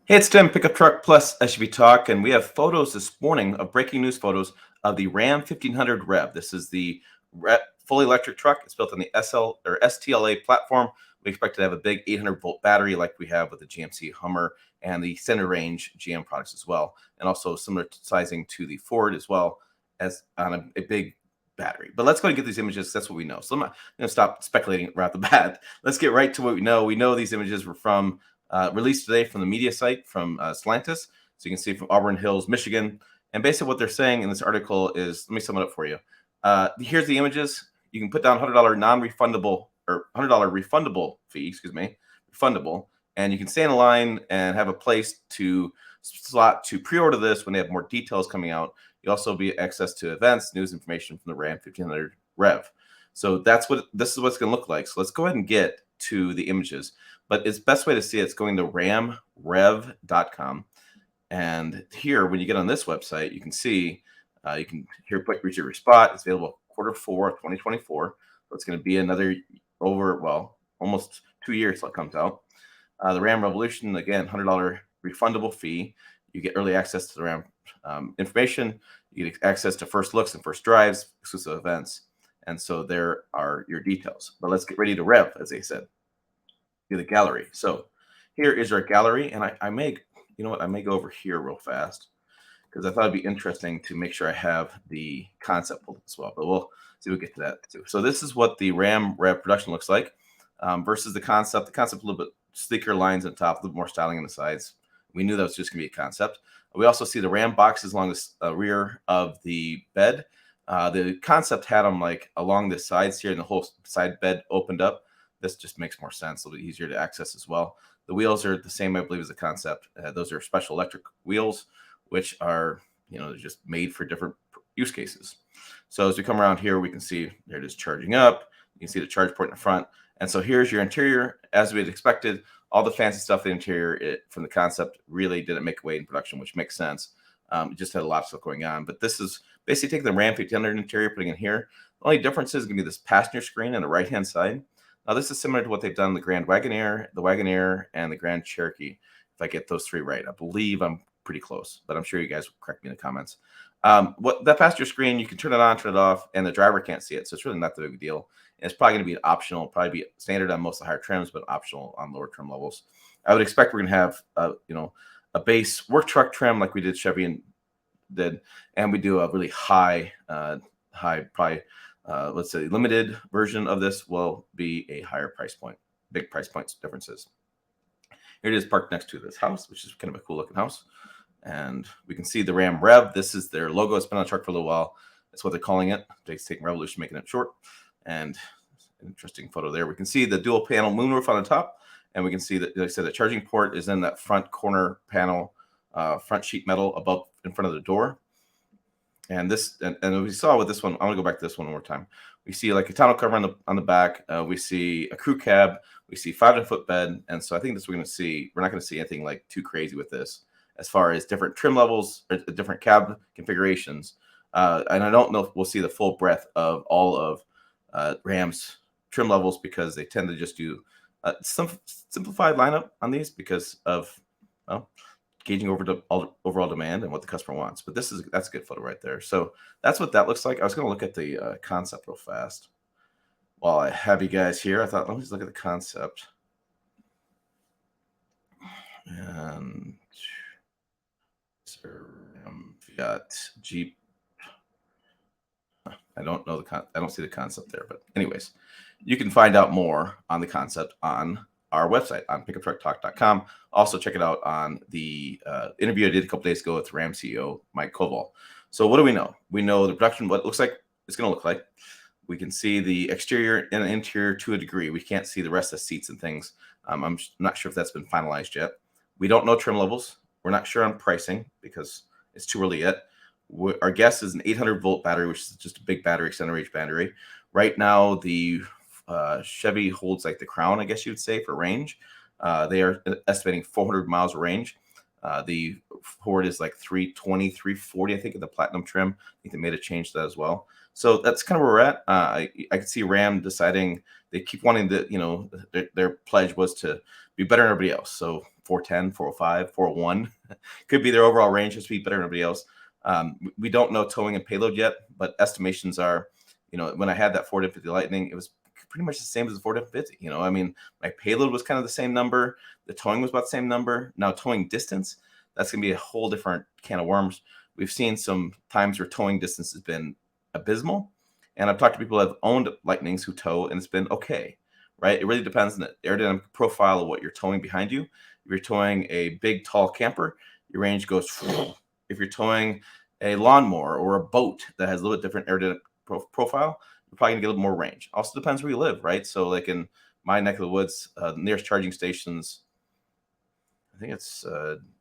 Hey, it's Tim, Pickup Truck Plus SUV Talk, and we have photos this morning of breaking news photos of the Ram 1500 Rev. This is the fully electric truck. It's built on the STLA platform. We expect to have a big 800-volt battery like we have with the GMC Hummer and the center range GM products as well, and also similar sizing to the Ford as well as on a big battery. But let's go and get these images. That's what we know. So I'm not going to stop speculating right off the bat. Let's get right to what we know. We know these images were from released today from the media site from Slantis. So you can see from Auburn Hills, Michigan. And basically what they're saying in this article is, let me sum it up for you. Here's the images. You can put down $100 non-refundable or $100 refundable fee, refundable. And you can stay in line and have a place to slot to pre-order this when they have more details coming out. You also be access to events, news information from the Ram 1500 Rev. So this is what's going to look like. So let's go ahead and get to the images. But its best way to see it's going to ramrev.com. And here, when you get on this website, you can see, you can here quick reach your spot. It's available Q4 of 2024. So it's going to be another almost 2 years till it comes out. The Ram Revolution, again, $100 refundable fee. You get early access to the Ram information. You get access to first looks and first drives, exclusive events. And so there are your details. But let's get ready to rev, as they said. The gallery. So here is our gallery, and I may, I may go over here real fast because I thought it'd be interesting to make sure I have the concept pulled as well. But we'll see. We'll get to that too. So this is what the Ram Rev production looks like versus the concept. The concept a little bit sleeker lines on top, a little more styling on the sides. We knew that was just going to be a concept. We also see the Ram boxes along the rear of the bed. The concept had them like along the sides here, and the whole side bed opened up. This just makes more sense, a little bit easier to access as well. The wheels are the same, I believe, as the concept. Those are special electric wheels, which are, they're just made for different use cases. So as we come around here, we can see there it is charging up. You can see the charge port in the front. And so here's your interior. As we had expected, all the fancy stuff in the interior from the concept really didn't make way in production, which makes sense. It just had a lot of stuff going on. But this is basically taking the Ram 1500 interior, putting it in here. The only difference is going to be this passenger screen on the right-hand side. Now, this is similar to what they've done in the Grand Wagoneer, the Wagoneer, and the Grand Cherokee. If I get those three right, I believe I'm pretty close, but I'm sure you guys will correct me in the comments. What that passenger screen, you can turn it on, turn it off, and the driver can't see it, so it's really not the big deal. And it's probably going to be optional, probably be standard on most of the higher trims, but optional on lower trim levels. I would expect we're going to have, a base work truck trim like we did Chevy and we do a really high, probably. Let's say limited version of this will be a higher price point, big price points differences. Here it is parked next to this house, which is kind of a cool looking house. And we can see the Ram Rev. This is their logo. It's been on the truck for a little while. That's what they're calling it. They're taking Revolution, making it short. And an interesting photo there. We can see the dual panel moonroof on the top. And we can see that, like I said, the charging port is in that front corner panel, front sheet metal above in front of the door. And this, and we saw with this one, I'm gonna go back to this one more time. We see like a tonneau cover on the back. We see a crew cab. We see 500-foot bed. And so I think that's what we're gonna see. We're not gonna see anything like too crazy with this, as far as different trim levels or different cab configurations. And I don't know if we'll see the full breadth of all of Ram's trim levels because they tend to just do some simplified lineup on these because of gauging over the overall demand and what the customer wants. But that's a good photo right there. So that's what that looks like. I was going to look at the concept real fast while I have you guys here. I thought, let me just look at the concept. And got Jeep. I don't know I don't see the concept there, but anyways, you can find out more on the concept on our website on pickuptrucktalk.com. Also, check it out on the interview I did a couple days ago with Ram CEO Mike Koval. So, what do we know? We know the production, what it looks like it's going to look like. We can see the exterior and interior to a degree. We can't see the rest of the seats and things. I'm not sure if that's been finalized yet. We don't know trim levels. We're not sure on pricing because it's too early yet. Our guess is an 800-volt battery, which is just a big battery, center range battery. Right now, the Chevy holds like the crown, I guess you would say, for range. They are estimating 400 miles of range. The Ford is like 320, 340, I think, in the platinum trim. I think they made a change to that as well. So that's kind of where we're at. I could see Ram deciding they keep wanting to, their pledge was to be better than everybody else. So 410, 405, 401. Could be their overall range of speed better than everybody else. We don't know towing and payload yet, but estimations are, when I had that Ford F-150 Lightning, it was pretty much the same as the Ford F-150. I mean, my payload was kind of the same number. The towing was about the same number. Now towing distance, that's going to be a whole different can of worms. We've seen some times where towing distance has been abysmal. And I've talked to people that have owned Lightnings who tow, and it's been okay, right? It really depends on the aerodynamic profile of what you're towing behind you. If you're towing a big, tall camper, your range goes. If you're towing a lawnmower or a boat that has a little bit different aerodynamic profile, you're probably gonna get a little more range. Also depends where you live, right? So like in my neck of the woods, nearest charging stations, I think it's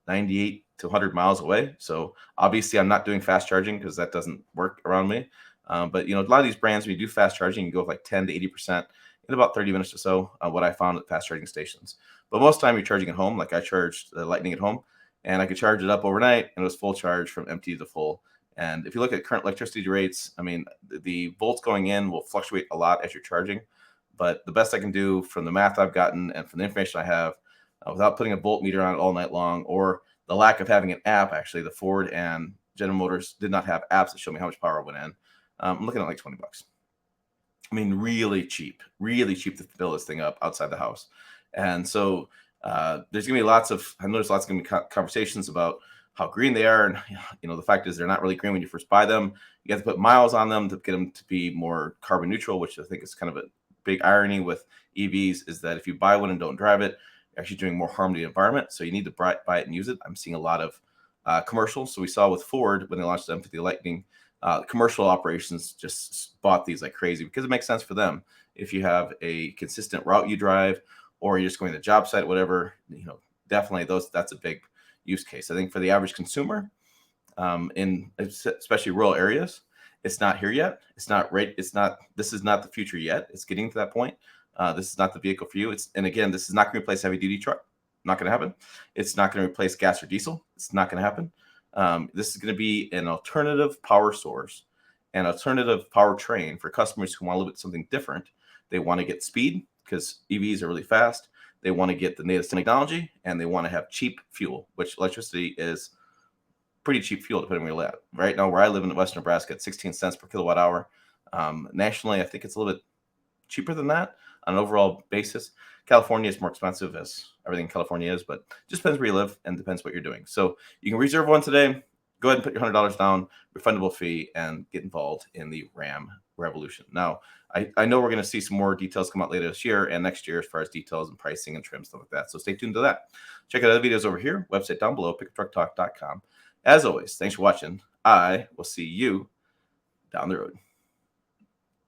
98 to 100 miles away. So obviously I'm not doing fast charging because that doesn't work around me. But a lot of these brands, when you do fast charging, you go with like 10 to 80% in about 30 minutes or so. What I found at fast charging stations. But most of the time you're charging at home. Like I charged the Lightning at home, and I could charge it up overnight, and it was full charge from empty to full. And if you look at current electricity rates, I mean, the volts going in will fluctuate a lot as you're charging. But the best I can do from the math I've gotten and from the information I have, without putting a voltmeter on it all night long, or the lack of having an app. Actually, the Ford and General Motors did not have apps that show me how much power went in. I'm looking at like $20. I mean, really cheap to fill this thing up outside the house. And so there's gonna be I know there's lots gonna be conversations about how green they are, and the fact is they're not really green when you first buy them. You have to put miles on them to get them to be more carbon neutral, which I think is kind of a big irony with EVs, is that if you buy one and don't drive it, you're actually doing more harm to the environment. So you need to buy it and use it. I'm seeing a lot of commercials. So we saw with Ford when they launched the M50 Lightning, commercial operations just bought these like crazy because it makes sense for them. If you have a consistent route you drive, or you're just going to the job site, whatever, definitely that's a big use case. I think for the average consumer, in especially rural areas, it's not here yet. It's not right. This is not the future yet. It's getting to that point. This is not the vehicle for you. And again, this is not going to replace heavy duty truck. Not going to happen. It's not going to replace gas or diesel. It's not going to happen. This is going to be an alternative power source, an alternative powertrain for customers who want a little bit something different. They want to get speed because EVs are really fast. They want to get the latest technology, and they want to have cheap fuel, which electricity is pretty cheap fuel depending where you live. Right now, where I live in western Nebraska, it's 16 cents per kilowatt hour. Nationally, I think it's a little bit cheaper than that on an overall basis. California is more expensive, as everything in California is, but just depends where you live and depends what you're doing. So you can reserve one today. Go ahead and put your $100 down, refundable fee, and get involved in the Ram revolution. Now, I know we're going to see some more details come out later this year and next year as far as details and pricing and trim, stuff like that. So stay tuned to that. Check out other videos over here, website down below, pickuptrucktalk.com. As always, thanks for watching. I will see you down the road.